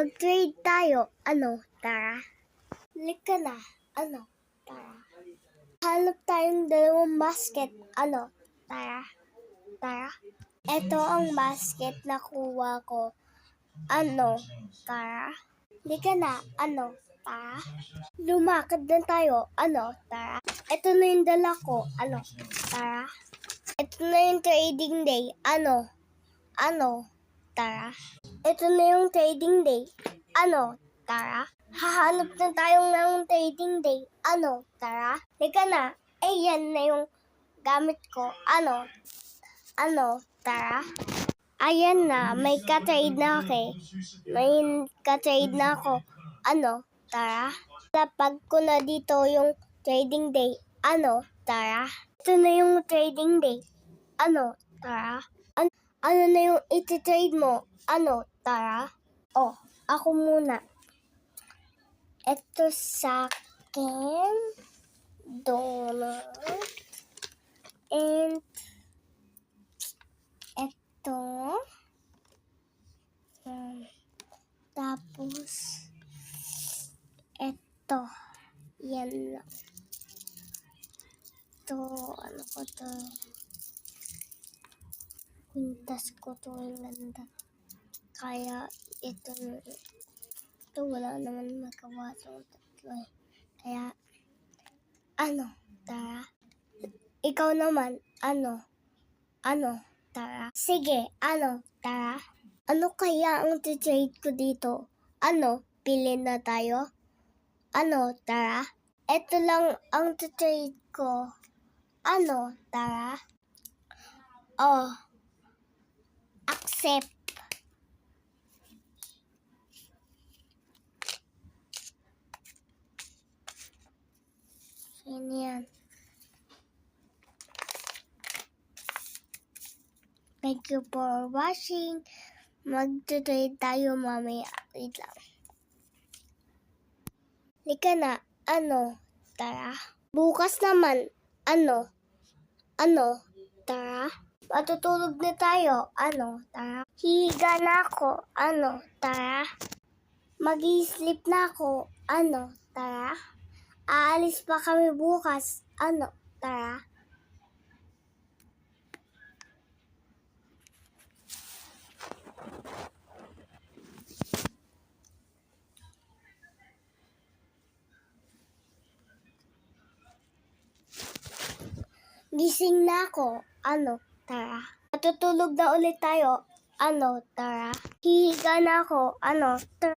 Mag-trade tayo. Tara. Lika na. Tara. Hanap tayong dalawang basket. Tara. Tara. Ito ang basket na kuha ko. Tara. Lika na. Tara. Lumakad na tayo. Tara. Ito na yung dala ko. Tara. Ito na yung trading day. Tara. Ito na yung trading day. Tara. Hahanap na tayo ng trading day. Tara. Lika na. Yan na yung gamit ko. Tara. Ayan na. May ka-trade na ako. Tara. Lapag ko na dito yung trading day. Tara. Ito na yung trading day. Tara. Ano na yung iti-trade mo? Tara. Ako muna. Ito sa akin. Donut. And ito. Tapos ito. Yan lang. Ito. Ano ko to? Kwintas ko to. Ang ganda. Kaya ito wala naman magawa sa tatlo. Kaya tara. Ikaw naman, tara. Sige, tara. Ano kaya ang trade ko dito? Pili na tayo? Tara. Ito lang ang trade ko. Tara. Accept. Yan. Thank you for watching. Mag-trade tayo mamaya. Wait lang. Lika na. Tara. Bukas naman. Tara. Matutulog na tayo. Tara. Higa na ako. Tara. Mag-i-sleep na ako. Tara. Aalis pa kami bukas. Tara. Gising na ako. Tara. Matutulog na ulit tayo. Tara. Hihiga na ako. Tara.